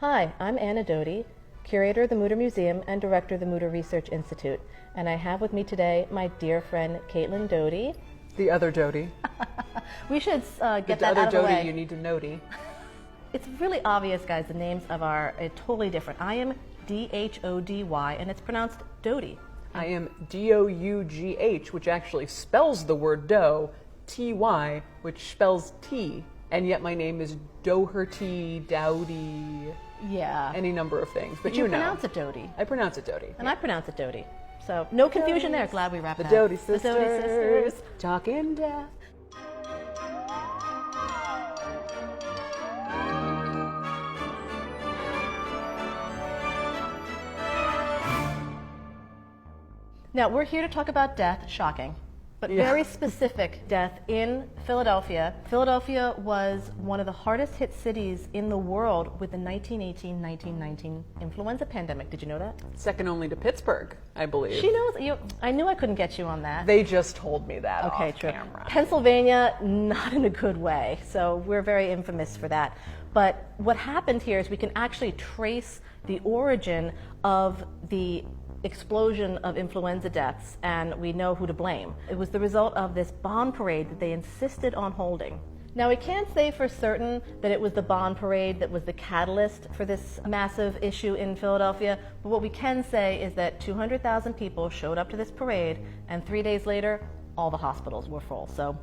Hi, I'm Anna Doughty, curator of the Mütter Museum and director of the Mütter Research Institute. And I have with me today my dear friend Caitlin Doughty. The other Doughty. We should get that out of the way. The other Doughty, you need to know-ty. It's really obvious, guys, the names of are totally different. I am D-H-O-D-Y, and it's pronounced Doughty. I am D-O-U-G-H, which actually spells the word dough, T-Y, which spells tea. And yet my name is Doherty, Doughty, Yeah. any number of things. But you know. pronounce it Doughty. I pronounce it Doughty. And I pronounce it Doughty. So no confusion there. Glad we wrapped The that. Doughty sisters. The Doughty sisters. Talking death. Now, we're here to talk about death, shocking, but very specific death in Philadelphia. Philadelphia was one of the hardest hit cities in the world with the 1918-1919 influenza pandemic. Did you know that? Second only to Pittsburgh, I believe. She knows. I knew I couldn't get you on that. They just told me that Okay, off true. camera. Pennsylvania, not in a good way, so we're very infamous for that. But what happened here is we can actually trace the origin of the explosion of influenza deaths, and we know who to blame. It was the result of this bond parade that they insisted on holding. Now, we can't say for certain that it was the bond parade that was the catalyst for this massive issue in Philadelphia, but what we can say is that 200,000 people showed up to this parade, and 3 days later, all the hospitals were full. So,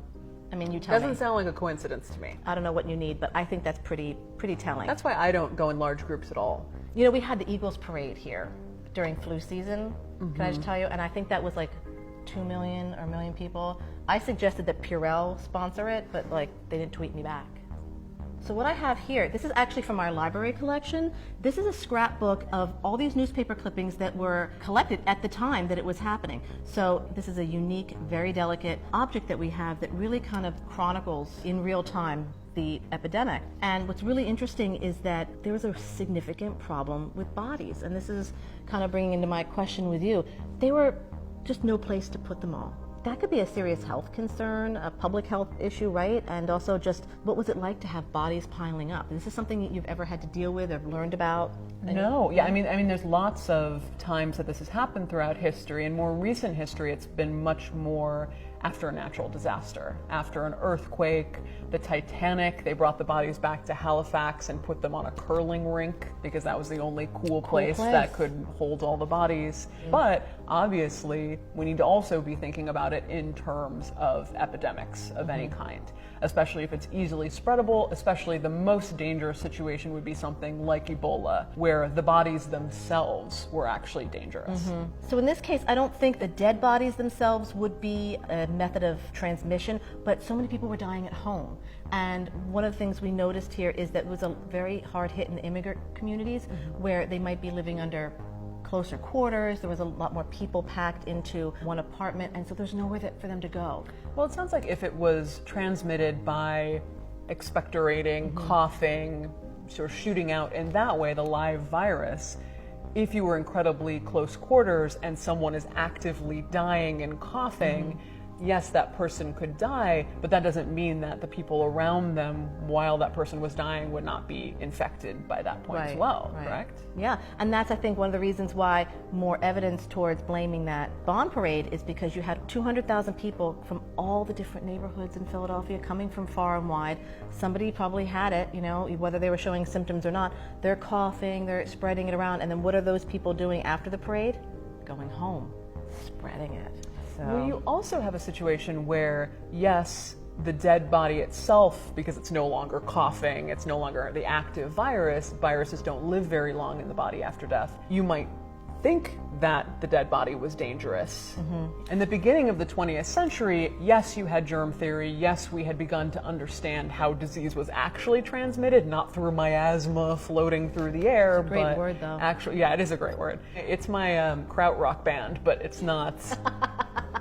I mean, you tell me. Doesn't sound like a coincidence to me. I don't know what you need, but I think that's pretty telling. That's why I don't go in large groups at all. You know, we had the Eagles parade here during flu season, can I just tell you? And I think that was like 2 million or 1 million people. I suggested that Purell sponsor it, but like they didn't tweet me back. So what I have here, this is actually from our library collection. This is a scrapbook of all these newspaper clippings that were collected at the time that it was happening. So this is a unique, very delicate object that we have that really kind of chronicles in real time the epidemic. And what's really interesting is that there was a significant problem with bodies. And this is kind of bringing into my question with you. There were just no place to put them all. That could be a serious health concern, a public health issue, right? And also just what was it like to have bodies piling up? Is this something that you've ever had to deal with or learned about? No, yeah, I mean, there's lots of times that this has happened throughout history. In more recent history, it's been much more after a natural disaster, after an earthquake, the Titanic. They brought the bodies back to Halifax and put them on a curling rink because that was the only cool place that could hold all the bodies. But obviously, we need to also be thinking about it in terms of epidemics of any kind, especially if it's easily spreadable. Especially the most dangerous situation would be something like Ebola, where the bodies themselves were actually dangerous. So in this case, I don't think the dead bodies themselves would be a method of transmission, but so many people were dying at home. And one of the things we noticed here is that it was a very hard hit in the immigrant communities where they might be living under closer quarters. There was a lot more people packed into one apartment, and so there's nowhere for them to go. Well, it sounds like if it was transmitted by expectorating, coughing, sort of shooting out in that way, the live virus, if you were incredibly close quarters and someone is actively dying and coughing, yes, that person could die, but that doesn't mean that the people around them while that person was dying would not be infected by that point as well, correct? Yeah, and that's, I think, one of the reasons why more evidence towards blaming that bond parade is because you had 200,000 people from all the different neighborhoods in Philadelphia coming from far and wide. Somebody probably had it, you know, whether they were showing symptoms or not. They're coughing, they're spreading it around, and then what are those people doing after the parade? Going home, spreading it. So. Well, you also have a situation where, yes, the dead body itself, because it's no longer coughing, it's no longer the active virus, viruses don't live very long in the body after death. You might think that the dead body was dangerous. In the beginning of the 20th century, yes, you had germ theory, yes, we had begun to understand how disease was actually transmitted, not through miasma floating through the air. It's a great word, though. Actually, yeah, it is a great word. It's my krautrock band, but it's not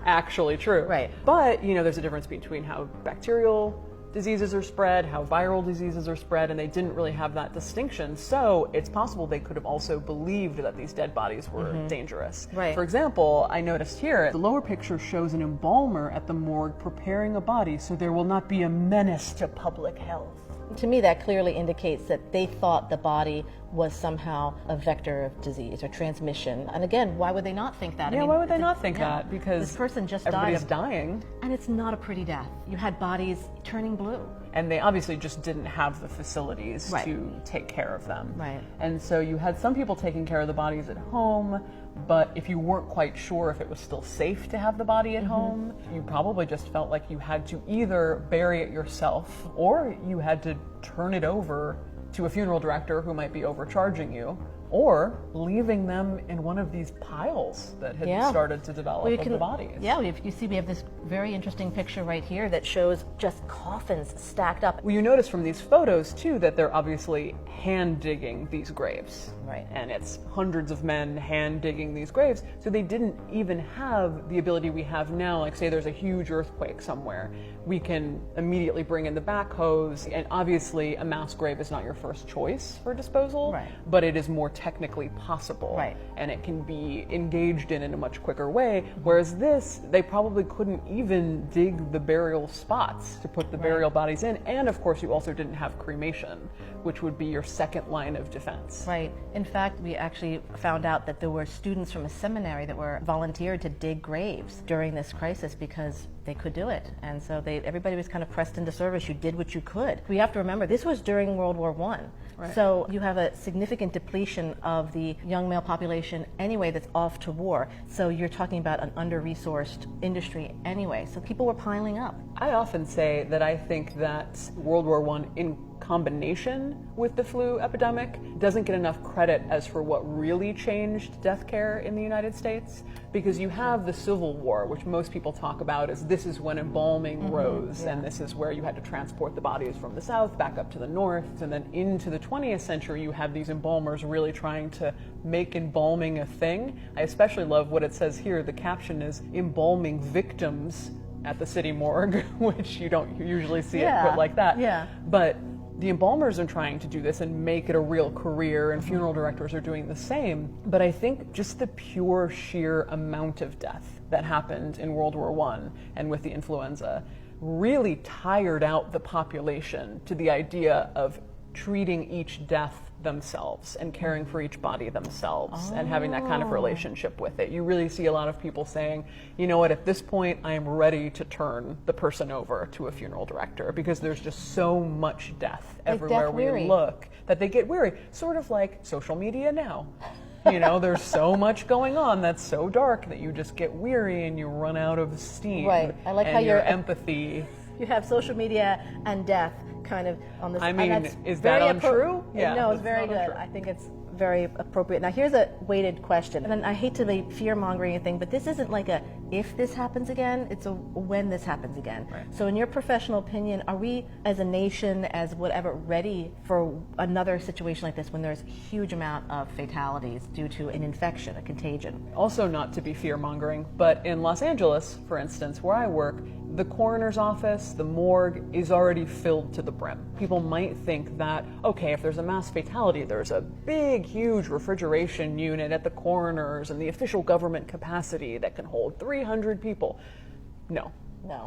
actually true. Right. But, you know, there's a difference between how bacterial diseases are spread, how viral diseases are spread, and they didn't really have that distinction. So it's possible they could have also believed that these dead bodies were dangerous. Right. For example, I noticed here, the lower picture shows an embalmer at the morgue preparing a body so there will not be a menace to public health. To me, that clearly indicates that they thought the body was somehow a vector of disease or transmission. And again, why would they not think that? Yeah, why would they not think that? Because this person just everybody's died. dying. And it's not a pretty death. You had bodies turning blue. And they obviously just didn't have the facilities Right. to take care of them. Right. And so you had some people taking care of the bodies at home, but if you weren't quite sure if it was still safe to have the body at home, you probably just felt like you had to either bury it yourself or you had to turn it over to a funeral director who might be overcharging you, or leaving them in one of these piles that had started to develop of the bodies. Yeah, you see we have this very interesting picture right here that shows just coffins stacked up. Well, you notice from these photos, too, that they're obviously hand-digging these graves. Right. And it's hundreds of men hand-digging these graves, so they didn't even have the ability we have now. Like, say there's a huge earthquake somewhere. We can immediately bring in the backhoes, and obviously a mass grave is not your first choice for disposal, Right. but it is more technically possible. Right. And it can be engaged in a much quicker way, whereas this, they probably couldn't even dig the burial spots to put the burial bodies in, and of course you also didn't have cremation, which would be your second line of defense. Right. In fact, we actually found out that there were students from a seminary that were volunteered to dig graves during this crisis because they could do it. And so everybody was kind of pressed into service. You did what you could. We have to remember, this was during World War I. Right. So you have a significant depletion of the young male population anyway that's off to war. So you're talking about an under-resourced industry anyway. So people were piling up. I often say that I think that World War I, in combination with the flu epidemic, doesn't get enough credit as for what really changed death care in the United States, because you have the Civil War, which most people talk about as this is when embalming rose, and this is where you had to transport the bodies from the South back up to the North, and then into the 20th century you have these embalmers really trying to make embalming a thing. I especially love what it says here. The caption is "embalming victims" at the city morgue, which you don't usually see it put like that. Yeah. But the embalmers are trying to do this and make it a real career, and funeral directors are doing the same. But I think just the pure sheer amount of death that happened in World War I and with the influenza really tired out the population to the idea of treating each death themselves and caring for each body themselves and having that kind of relationship with it. You really see a lot of people saying, you know what, at this point I am ready to turn the person over to a funeral director because there's just so much death everywhere we look that they get weary. Sort of like social media now. You know, there's so much going on that's so dark that you just get weary and you run out of steam. Right. I like and how your you're empathy. You have social media and death kind of on this. I mean, and that's is that untrue? Yeah, no, it's that's very not good. untrue. I think it's very appropriate. Now, here's a weighted question, and I hate to be fear-mongering thing, but this isn't like a if this happens again, it's a when this happens again. Right. So in your professional opinion, are we as a nation, as whatever, ready for another situation like this when there's a huge amount of fatalities due to an infection, a contagion? Also, not to be fear-mongering, but in Los Angeles, for instance, where I work, the coroner's office, the morgue, is already filled to the brim. People might think that, okay, if there's a mass fatality, there's a big, huge refrigeration unit at the coroner's and the official government capacity that can hold 300 people. No.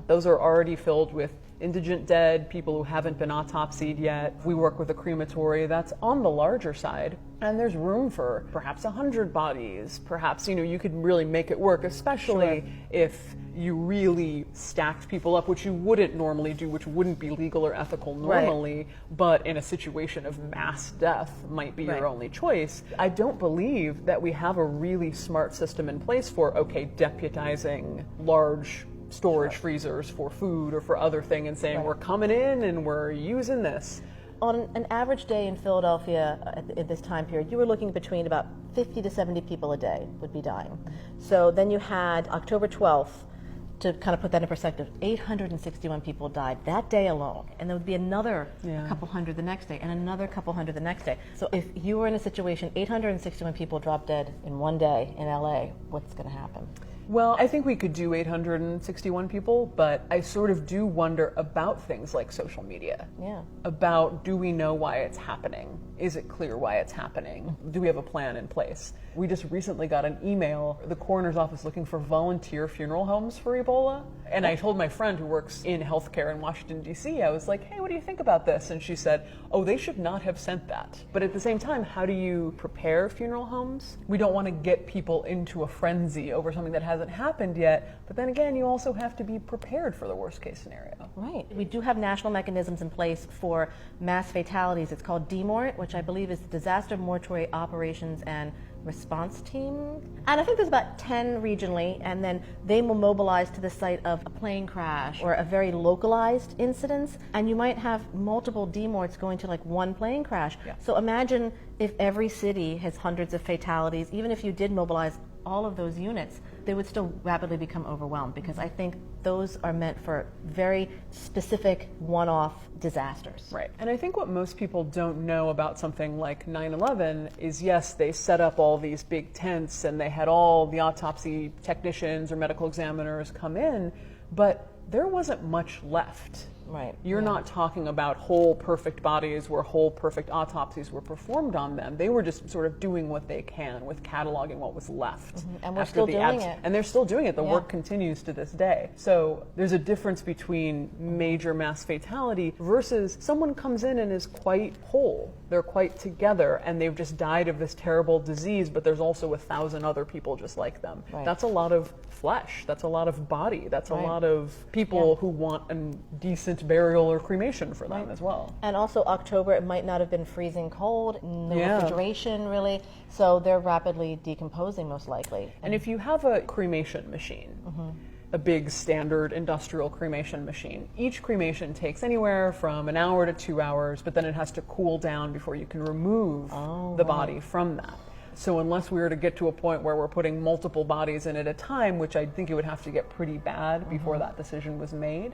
Those are already filled with indigent dead, people who haven't been autopsied yet. We work with a crematory that's on the larger side, and there's room for perhaps 100 bodies. Perhaps, you could really make it work, especially if you really stacked people up, which you wouldn't normally do, which wouldn't be legal or ethical normally, but in a situation of mass death might be your only choice. I don't believe that we have a really smart system in place for, deputizing large storage freezers for food or for other thing and saying we're coming in and we're using this. On an average day in Philadelphia at this time period, you were looking between about 50 to 70 people a day would be dying. So then you had October 12th, to kind of put that in perspective, 861 people died that day alone. And there would be another couple hundred the next day and another couple hundred the next day. So if you were in a situation, 861 people dropped dead in one day in LA, what's going to happen? Well, I think we could do 861 people, but I sort of do wonder about things like social media. Yeah. About, do we know why it's happening? Is it clear why it's happening? Do we have a plan in place? We just recently got an email, the coroner's office looking for volunteer funeral homes for Ebola. And I told my friend who works in healthcare in Washington, D.C., I was like, hey, what do you think about this? And she said, oh, they should not have sent that. But at the same time, how do you prepare funeral homes? We don't want to get people into a frenzy over something that hasn't happened yet. But then again, you also have to be prepared for the worst case scenario. Right. We do have national mechanisms in place for mass fatalities. It's called DMORT, which I believe is Disaster Mortuary Operations and Response Team. And I think there's about 10 regionally, and then they will mobilize to the site of a plane crash or a very localized incident, and you might have multiple DMORTs going to like one plane crash. Yeah. So imagine if every city has hundreds of fatalities, even if you did mobilize all of those units, they would still rapidly become overwhelmed, because I think those are meant for very specific one-off disasters. Right. And I think what most people don't know about something like 9/11 is, yes, they set up all these big tents and they had all the autopsy technicians or medical examiners come in, but there wasn't much left. Right. You're not talking about whole perfect bodies where whole perfect autopsies were performed on them. They were just sort of doing what they can with cataloging what was left. And we're still doing it. And they're still doing it. The work continues to this day. So there's a difference between major mass fatality versus someone comes in and is quite whole. They're quite together and they've just died of this terrible disease, but there's also 1,000 other people just like them. Right. That's a lot of flesh. That's a lot of body. That's a lot of people who want a decent burial or cremation for them as well. And also October, it might not have been freezing cold, no refrigeration really, so they're rapidly decomposing most likely. And if you have a cremation machine, a big standard industrial cremation machine, each cremation takes anywhere from an hour to 2 hours, but then it has to cool down before you can remove the body from that. So unless we were to get to a point where we're putting multiple bodies in at a time, which I think it would have to get pretty bad before that decision was made,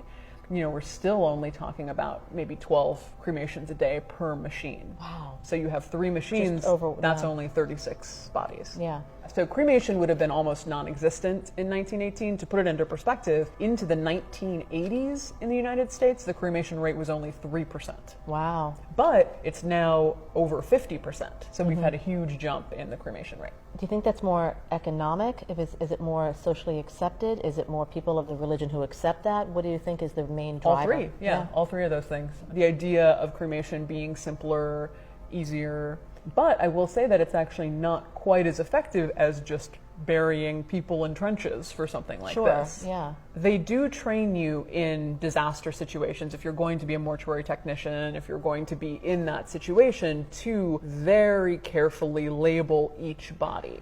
you know, we're still only talking about maybe 12 cremations a day per machine. Wow. So you have 3 machines, that's only 36 bodies. Yeah. So cremation would have been almost non-existent in 1918. To put it into perspective, into the 1980s in the United States, the cremation rate was only 3%. Wow. But it's now over 50%. So we've had a huge jump in the cremation rate. Do you think that's more economic? Is it more socially accepted? Is it more people of the religion who accept that? What do you think is the main driver? All three, all three of those things. The idea of cremation being simpler, easier, but I will say that it's actually not quite as effective as just burying people in trenches for something like this. Yeah. They do train you in disaster situations, if you're going to be a mortuary technician, if you're going to be in that situation, to very carefully label each body.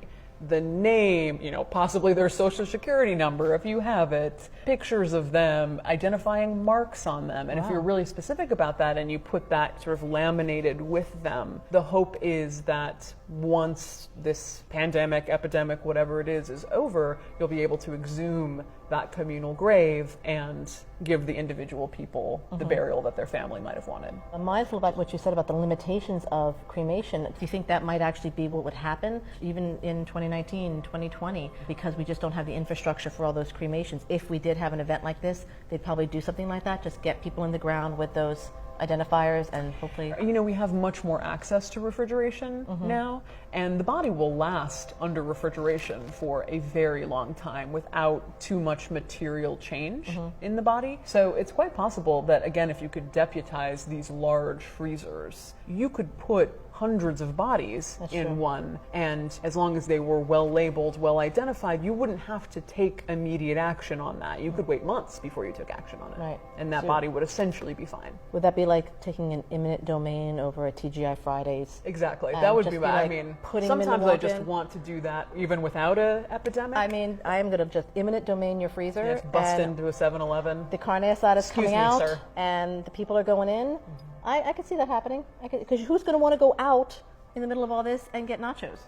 The name, you know, possibly their social security number if you have it, pictures of them, identifying marks on them. And if you're really specific about that and you put that sort of laminated with them, the hope is that once this pandemic, epidemic, whatever it is over, you'll be able to exhume that communal grave and give the individual people the burial that their family might have wanted. I'm mindful about what you said about the limitations of cremation. Do you think that might actually be what would happen even in 2019, 2020, because we just don't have the infrastructure for all those cremations? If we did have an event like this, they'd probably do something like that, just get people in the ground with those identifiers and hopefully... You know, we have much more access to refrigeration now, and the body will last under refrigeration for a very long time without too much material change in the body. So it's quite possible that, again, if you could deputize these large freezers, you could put hundreds of bodies in one, and as long as they were well labeled, well identified, you wouldn't have to take immediate action on that. You could wait months before you took action on it. Right. And that body would essentially be fine. Would that be like taking an eminent domain over a TGI Fridays? Exactly. That would be bad. Like I mean, sometimes I just want to do that even without an epidemic. I mean, I am going to just eminent domain your freezer. Yes, bust into a 7-Eleven. The carne asada is coming out, sir. and the people are going in. I could see that happening. Because who's going to want to go out in the middle of all this and get nachos?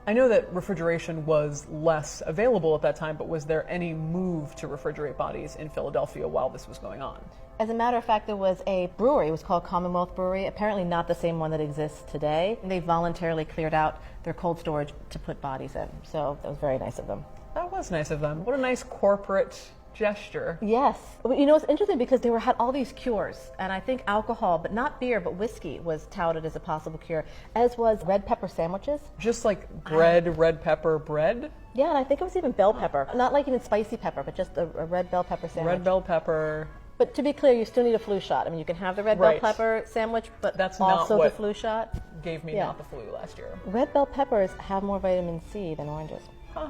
I know that refrigeration was less available at that time, but was there any move to refrigerate bodies in Philadelphia while this was going on? As a matter of fact, there was a brewery. It was called Commonwealth Brewery. Apparently not the same one that exists today. They voluntarily cleared out their cold storage to put bodies in. So that was very nice of them. That was nice of them. What a nice corporate gesture. Yes. You know, it's interesting because they had all these cures, and I think alcohol, but not beer, but whiskey was touted as a possible cure, as was red pepper sandwiches. Just like bread, red pepper bread? Yeah, and I think it was even bell pepper. Not like even spicy pepper, but just a red bell pepper sandwich. Red bell pepper. But to be clear, you still need a flu shot. I mean, you can have the red bell pepper sandwich, but that's not also what the flu shot. Gave me not the flu last year. Red bell peppers have more vitamin C than oranges. Huh.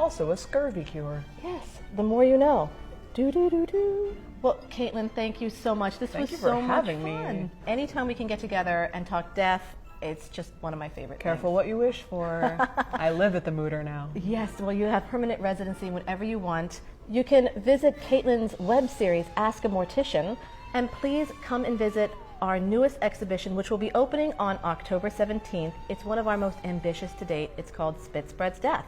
Also a scurvy cure. Yes, the more you know. Do. Well, Caitlin, thank you so much. This was so much fun. Anytime we can get together and talk death, it's just one of my favorite Careful things. what you wish for. I live at the Mütter now. Yes, well, you have permanent residency whenever you want. You can visit Caitlin's web series, Ask a Mortician, and please come and visit our newest exhibition, which will be opening on October 17th. It's one of our most ambitious to date. It's called Spit Spreads Death.